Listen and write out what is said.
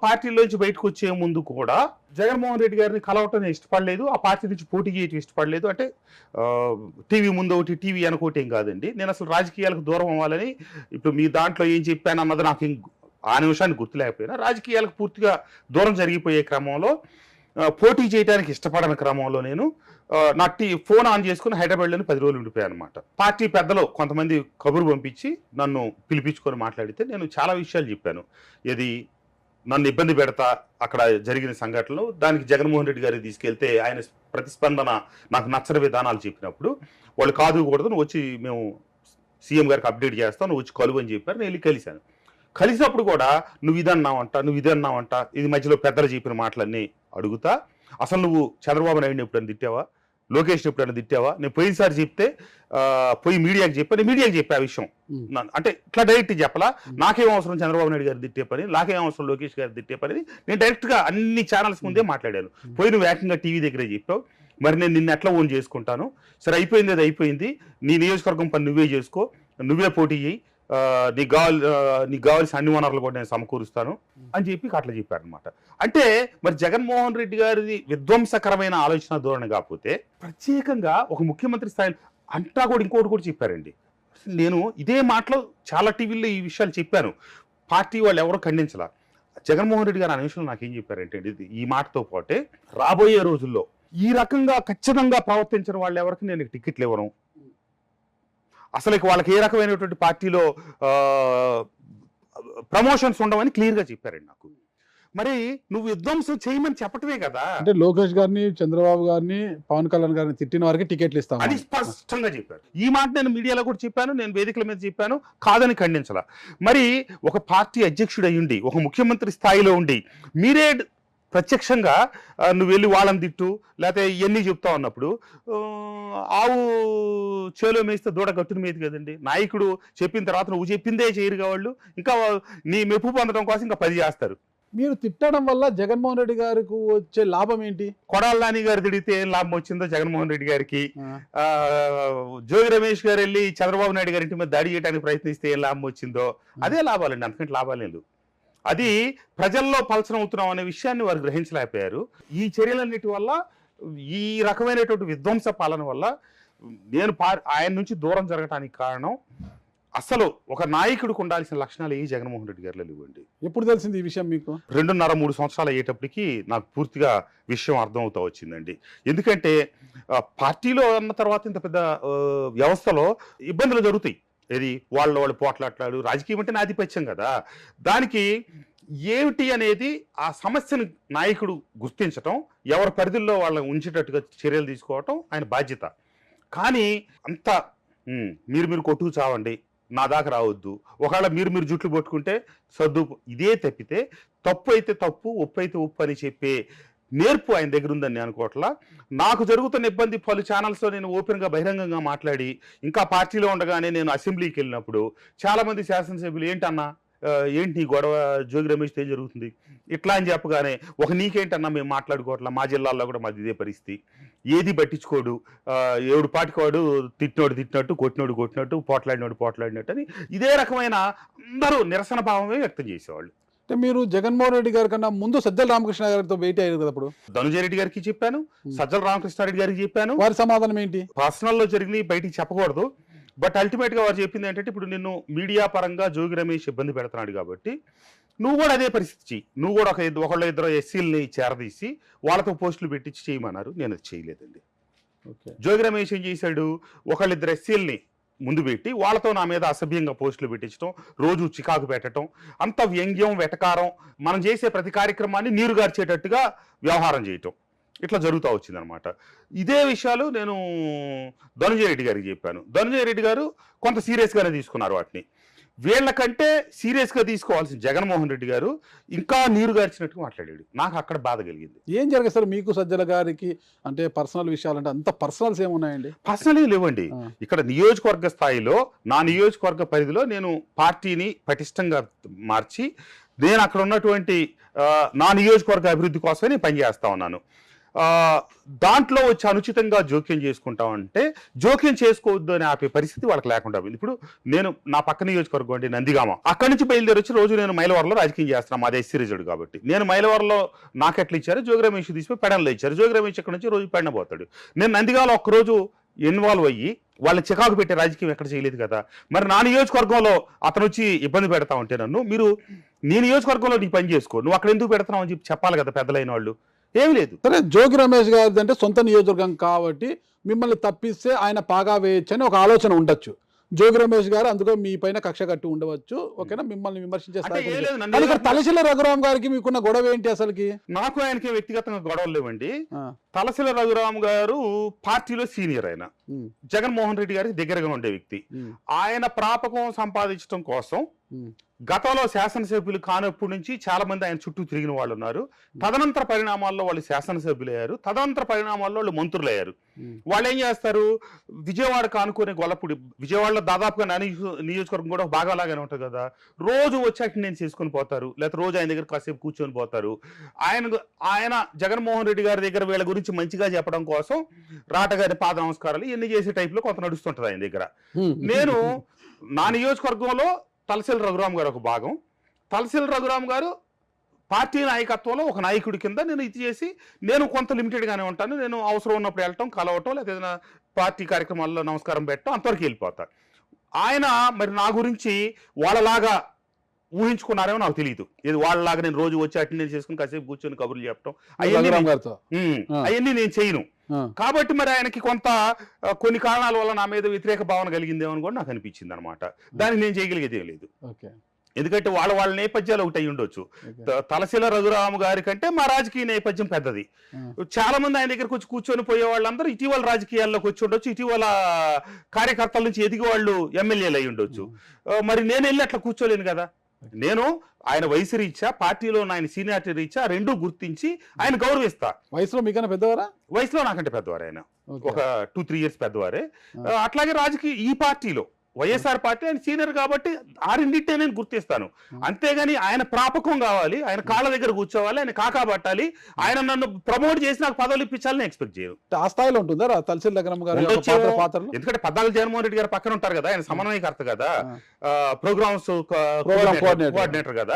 పార్టీలోంచి బయటకు వచ్చే ముందు కూడా జగన్మోహన్ రెడ్డి గారిని కలవటం ఇష్టపడలేదు, ఆ పార్టీ నుంచి పోటీ చేయటం ఇష్టపడలేదు. అంటే టీవీ ముందు ఒకటి టీవీ వెనకోటి ఏం కాదండి. నేను అసలు రాజకీయాలకు దూరం అవ్వాలని, ఇప్పుడు మీ దాంట్లో ఏం చెప్పాను అన్నది నాకు ఆ నిమిషానికి గుర్తులేకపోయినా రాజకీయాలకు పూర్తిగా దూరం జరిగిపోయే క్రమంలో, పోటీ చేయడానికి ఇష్టపడని క్రమంలో నేను నా ఫోన్ ఆన్ చేసుకుని హైదరాబాద్లోని 10 రోజులు ఉండిపోయాను అనమాట. పార్టీ పెద్దలు కొంతమంది కబురు పంపించి నన్ను పిలిపించుకొని మాట్లాడితే నేను చాలా విషయాలు చెప్పాను. ఇది నన్ను ఇబ్బంది పెడతా అక్కడ జరిగిన సంఘటనలు, దానికి జగన్మోహన్ రెడ్డి గారికి తీసుకెళ్తే ఆయన ప్రతిస్పందన నాకు నచ్చని విధానాలు చెప్పినప్పుడు వాళ్ళు కాదు కూడదు, నువ్వు వచ్చి మేము సీఎం గారికి అప్డేట్ చేస్తాం, నువ్వు వచ్చి కలువు అని చెప్పారు. నేను వెళ్ళి కలిశాను. కలిసినప్పుడు కూడా నువ్వు ఇది అన్నావంట, ఇది మధ్యలో పెద్దలు చెప్పిన మాటలన్నీ అడుగుతా, అసలు నువ్వు చంద్రబాబు నాయుడిని ఎప్పుడైనా తిట్టావా, లోకేష్ని ఎప్పుడైనా తిట్టావా? నేను పోయినసారి చెప్తే పోయి మీడియాకి చెప్పా, నేను మీడియాకి చెప్పా ఆ విషయం. అంటే ఇట్లా డైరెక్ట్ చెప్పలా, నాకేం అవసరం చంద్రబాబు నాయుడు గారు తిట్టే పని, నాకేం అవసరం లోకేష్ గారు తిట్టే పని, నేను డైరెక్ట్గా అన్ని ఛానల్స్ ముందే మాట్లాడాను. పోయి నువ్వు ఏకంగా టీవీ దగ్గరే చెప్పావు, మరి నేను నిన్ను ఎట్లా ఓన్ చేసుకుంటాను? సరే అయిపోయింది, అది అయిపోయింది, నీ నియోజకవర్గం పని నువ్వే చేసుకో, నువ్వే పోటీ చేయి, నీకు కావాల్సిన అన్ని వనరులు కూడా నేను సమకూరుస్తాను అని చెప్పి అట్లా చెప్పారనమాట. అంటే మరి జగన్మోహన్ రెడ్డి గారిది విధ్వంసకరమైన ఆలోచన ధోరణి కాకపోతే ప్రత్యేకంగా ఒక ముఖ్యమంత్రి స్థాయిలో అంటా కూడా ఇంకోటి కూడా చెప్పారండి. నేను ఇదే మాటలో చాలా టీవీల్లో ఈ విషయాలు చెప్పాను, పార్టీ వాళ్ళు ఎవరో ఖండించలా. జగన్మోహన్ రెడ్డి గారు ఆ నిమిషంలో నాకేం చెప్పారంటే, ఈ మాటతో పాటే రాబోయే రోజుల్లో ఈ రకంగా ఖచ్చితంగా ప్రవర్తించిన వాళ్ళు ఎవరికి నేను టికెట్లు ఇవ్వను, అసలు వాళ్ళకి ఏ రకమైనటువంటి పార్టీలో ప్రమోషన్స్ ఉండవని క్లియర్గా చెప్పారండి నాకు. మరి నువ్వు విధ్వంసం చేయమని చెప్పటమే కదా. అంటే లోకేష్ గారిని, చంద్రబాబు గారిని, పవన్ కళ్యాణ్ గారిని తిట్టిన వారికి టికెట్లు ఇస్తాం అది స్పష్టంగా చెప్పారు. ఈ మాట నేను మీడియాలో కూడా చెప్పాను, నేను వేదికల మీద చెప్పాను, కాదని ఖండించాల. మరి ఒక పార్టీ అధ్యక్షుడు అయ్యుండి, ఒక ముఖ్యమంత్రి స్థాయిలో ఉండి మీరే ప్రత్యక్షంగా నువ్వు వెళ్ళి వాళ్ళని తిట్టు లేకపోతే ఇవన్నీ చెప్తా ఉన్నప్పుడు ఆవు చేలో మేస్తే దూడ గట్టుని మీద కదండి. నాయకుడు చెప్పిన తర్వాత నువ్వు చెప్పిందే చేయరుగా వాళ్ళు, ఇంకా నీ మెప్పు పొందడం కోసం ఇంకా 10 చేస్తారు. మీరు తిట్టడం వల్ల జగన్మోహన్ రెడ్డి గారికి వచ్చే లాభం ఏంటి? కొడాల నాని గారు తిడితే ఏం లాభం వచ్చిందో జగన్మోహన్ రెడ్డి గారికి, జోగి రమేష్ గారు వెళ్ళి చంద్రబాబు నాయుడు గారి ఇంటి మీద దాడి చేయడానికి ప్రయత్నిస్తే ఏం లాభం వచ్చిందో అదే లాభాలండి, అంతకంటే లాభాలు లేదు. అది ప్రజల్లో పలచన అవుతున్నాం అనే విషయాన్ని వారు గ్రహించలేకపోయారు. ఈ చర్యలన్నిటి వల్ల, ఈ రకమైనటువంటి విధ్వంస పాలన వల్ల నేను ఆయన నుంచి దూరం జరగటానికి కారణం అసలు ఒక నాయకుడికి ఉండాల్సిన లక్షణాలు ఏ జగన్మోహన్ రెడ్డి గారిలో ఇవ్వండి. ఎప్పుడు తెలిసింది ఈ విషయం మీకు? 2.5-3 సంవత్సరాలు అయ్యేటప్పటికి నాకు పూర్తిగా విషయం అర్థమవుతా వచ్చిందండి. ఎందుకంటే పార్టీలో అన్న తర్వాత ఇంత పెద్ద వ్యవస్థలో ఇబ్బందులు జరుగుతాయి. ఏది వాళ్ళు పోట్లాట్లాడు, రాజకీయం అంటే ఆధిపత్యం కదా. దానికి ఏమిటి అనేది ఆ సమస్యను నాయకుడు గుర్తించటం, ఎవరి పరిధిలో వాళ్ళని ఉంచేటట్టుగా చర్యలు తీసుకోవటం ఆయన బాధ్యత. కానీ అంతా మీరు కొట్టుకు చావండి, నా దాకా రావద్దు, ఒకవేళ మీరు జుట్లు పట్టుకుంటే సర్దు, ఇదే తప్పితే తప్పు అయితే తప్పు, ఒప్పు అయితే ఒప్పు అని చెప్పే నేర్పు ఆయన దగ్గర ఉందని నేను అనుకోవట్లా. నాకు జరుగుతున్న ఇబ్బంది పలు ఛానల్స్లో నేను ఓపెన్గా బహిరంగంగా మాట్లాడి, ఇంకా పార్టీలో ఉండగానే నేను అసెంబ్లీకి వెళ్ళినప్పుడు చాలామంది శాసనసభ్యులు ఏంటన్నా ఏంటి నీ గొడవ, జోగి రమేష్ ఏం జరుగుతుంది ఇట్లా అని చెప్పగానే, నీకేంటన్నా మేము మాట్లాడుకోవట్లా, మా జిల్లాల్లో కూడా మాది ఇదే పరిస్థితి, ఏది పట్టించుకోడు, ఏడు పాటికోడు, తిట్టినట్టు కొట్టినట్టు పోట్లాడినట్టు అని ఇదే రకమైన అందరూ నిరసన భావమే వ్యక్తం చేసేవాళ్ళు. అంటే మీరు జగన్మోహన్ రెడ్డి గారి కన్నా ముందు సజ్జల రామకృష్ణ గారితో భేటీ అయ్యారు కదా? అప్పుడు ధనుంజయ రెడ్డి గారికి చెప్పాను, సజ్జల రామకృష్ణారెడ్డి గారికి చెప్పాను. వారి సమాధానం ఏంటి? పర్సనల్లో జరిగినాయి బయటికి చెప్పకూడదు, బట్ అల్టిమేట్ గా వారు చెప్పింది ఏంటంటే, ఇప్పుడు నిన్ను మీడియా పరంగా జోగి రమేష్ ఇబ్బంది పెడుతున్నాడు కాబట్టి నువ్వు కూడా అదే పరిస్థితి, నువ్వు కూడా ఒకళ్ళ ఇద్దరు ఎస్సీలని చేరదీసి వాళ్ళతో పోస్టులు పెట్టించి చేయమన్నారు. నేను అది చేయలేదండి. జోగి రమేష్ ఏం చేశాడు, ఒకళ్ళిద్దరు ఎస్సీలని ముందు పెట్టి వాళ్ళతో నా మీద అసభ్యంగా పోస్టులు పెట్టించడం, రోజు చికాకు పెట్టడం, అంత వ్యంగ్యం వెటకారం, మనం చేసే ప్రతి కార్యక్రమాన్ని నీరుగార్చేటట్టుగా వ్యవహారం చేయటం, ఇట్లా జరుగుతూ వచ్చిందనమాట. ఇదే విషయాలు నేను ధనుంజయ రెడ్డి గారికి చెప్పాను. ధనుంజయ రెడ్డి గారు కొంత సీరియస్గానే తీసుకున్నారు వాటిని. వీళ్ళకంటే సీరియస్గా తీసుకోవాల్సిన జగన్మోహన్ రెడ్డి గారు ఇంకా నీరుగార్చినట్టుగా మాట్లాడాడు. నాకు అక్కడ బాధ కలిగింది. ఏం జరిగింది సార్ మీకు సజ్జల గారికి? అంటే పర్సనల్ విషయాలంటే అంత పర్సనల్స్ ఏమున్నాయండి? పర్సనల్ లేవండి. ఇక్కడ నియోజకవర్గ స్థాయిలో, నా నియోజకవర్గ పరిధిలో నేను పార్టీని పటిష్టంగా మార్చి, నేను అక్కడ ఉన్నటువంటి నా నియోజకవర్గ అభివృద్ధి కోసమే నేను పనిచేస్తా ఉన్నాను. దాంట్లో వచ్చి అనుచితంగా జోక్యం చేసుకుంటామంటే జోక్యం చేసుకోవద్దు అని ఆపే పరిస్థితి వాళ్ళకి లేకుండా పోయింది. ఇప్పుడు నేను నా పక్క నియోజకవర్గం అండి నందిగామ, అక్కడి నుంచి బయలుదేరి వచ్చి రోజు నేను మైలవరంలో రాజకీయం చేస్తున్నాను, మాది ఎస్సీ రిజర్వ్డ్ కాబట్టి. నేను మైలవరంలో నాకు ఎట్లా ఇచ్చారు, జోగి రమేష్ తీసుకుని పెడన్లో ఇచ్చారు, జోగి రమేష్ ఇక్కడ నుంచి రోజు పెడన పోతాడు. నేను నందిగామలో ఒక్కరోజు ఇన్వాల్వ్ అయ్యి వాళ్ళ చికాకు పెట్టే రాజకీయం ఎక్కడ చేయలేదు కదా. మరి నా నియోజకవర్గంలో అతను వచ్చి ఇబ్బంది పెడతా ఉంటే నన్ను, మీరు నీ నియోజకవర్గంలో నీ పని చేసుకో, నువ్వు అక్కడ ఎందుకు పెడతావు అని చెప్పి చెప్పాలి కదా పెద్దలైన వాళ్ళు. ఏమి లేదు. సరే, జోగి రమేష్ గారిది అంటే సొంత నియోజకవర్గం కాబట్టి మిమ్మల్ని తప్పిస్తే ఆయన పాగా వేయచ్చు అని ఒక ఆలోచన ఉండొచ్చు. జోగి రమేష్ గారు అందుకో మీ పైన కక్ష కట్టి ఉండవచ్చు, ఓకేనా, మిమ్మల్ని విమర్శించే స్థాయి. కానీ ఇక్కడ తలశిల రఘురామ్ గారికి మీకున్న గొడవ ఏంటి అసలుకి? నాకు ఆయనకి వ్యక్తిగతంగా గొడవలు లేవండి. తలశిల రఘురామ్ గారు పార్టీలో సీనియర్, ఆయన జగన్మోహన్ రెడ్డి గారికి దగ్గరగా ఉండే వ్యక్తి. ఆయన ప్రాపకం సంపాదించడం కోసం గతంలో శాసనసభ్యులు కానప్పటి నుంచి చాలా మంది ఆయన చుట్టూ తిరిగిన వాళ్ళు ఉన్నారు. తదనంతర పరిణామాల్లో వాళ్ళు శాసనసభ్యులు అయ్యారు, తదనంతర పరిణామాల్లో వాళ్ళు మంత్రులు అయ్యారు. వాళ్ళు ఏం చేస్తారు, విజయవాడ కానుకునే గొల్లపూడి, విజయవాడలో దాదాపుగా నా నియోజకవర్గం కూడా బాగాలాగానే ఉంటుంది కదా, రోజు వచ్చి అటెండెన్స్ చేసుకొని పోతారు, లేకపోతే రోజు ఆయన దగ్గర కాసేపు కూర్చొని పోతారు. ఆయన జగన్మోహన్ రెడ్డి గారి దగ్గర వీళ్ళ గురించి మంచిగా చెప్పడం కోసం రాటగారి పాద నమస్కారాలు ఇవన్నీ చేసే టైప్లో కొంత నడుస్తుంటది ఆయన దగ్గర. నేను నా నియోజకవర్గంలో తలశిల రఘురామ్ గారు ఒక భాగం. తలశిల రఘురామ్ గారు పార్టీ నాయకత్వంలో ఒక నాయకుడి కింద నేను ఇది చేసి నేను కొంత లిమిటెడ్గానే ఉంటాను. నేను అవసరం ఉన్నప్పుడు వెళ్ళటం, కలవటం, లేదా ఏదైనా పార్టీ కార్యక్రమాల్లో నమస్కారం పెట్టడం, అంతవరకు వెళ్ళిపోతా. ఆయన మరి నా గురించి వాళ్ళలాగా ఊహించుకున్నారేమో నాకు తెలియదు. ఇది వాళ్ళలాగా నేను రోజు వచ్చి అటెండెన్స్ చేసుకుని కాసేపు కూర్చొని కబుర్లు చెప్పడం అవన్నీ నేను చేయను. కాబట్టి మరి ఆయనకి కొన్ని కారణాల వల్ల నా మీద వ్యతిరేక భావన కలిగిందేమో అని కూడా నాకు అనిపించింది అనమాట. దానికి నేను చేయగలిగేది లేదు. ఎందుకంటే వాళ్ళ నేపథ్యాలు ఒకటి అయి ఉండొచ్చు. తలశిల రఘురామ్ గారి కంటే మా రాజకీయ నేపథ్యం పెద్దది. చాలా మంది ఆయన దగ్గరకు వచ్చి కూర్చొని పోయే వాళ్ళందరూ ఇటీవల రాజకీయాల్లోకి వచ్చి ఉండొచ్చు, ఇటీవల కార్యకర్తల నుంచి ఎదిగి వాళ్ళు ఎమ్మెల్యేలు అయి ఉండొచ్చు. మరి నేను వెళ్ళి అట్లా కూర్చోలేను కదా. నేను ఆయన వయసు రీత్యా, పార్టీలో ఆయన సీనియారిటీ రీత్యా రెండూ గుర్తించి ఆయన గౌరవిస్తా. వయసులో మీకన్నా పెద్దవారా? వయసులో నాకంటే పెద్దవారు ఆయన, ఒక 2-3 years పెద్దవారే. అట్లాగే రాజకీయ ఈ పార్టీలో వైఎస్ఆర్ పార్టీ ఆయన సీనియర్ కాబట్టి ఆ రెండింటినే నేను గుర్తిస్తాను. అంతేగాని ఆయన ప్రాపకం కావాలి, ఆయన కాళ్ళ దగ్గర కూర్చోవాలి, ఆయన కాకా పట్టాలి, ఆయన నన్ను ప్రమోట్ చేసి నాకు పదవులు ఇప్పించాలని ఎక్స్పెక్ట్ చేయరు. ఆ స్థాయిలో ఉంటుందా తలశిల రఘురామ్ గారు? ఎందుకంటే 14 జగన్మోహన్ రెడ్డి గారు పక్కన ఉంటారు కదా, ఆయన సమన్వయకర్త కదా, ప్రోగ్రామ్స్ కోఆర్డినేటర్ కదా.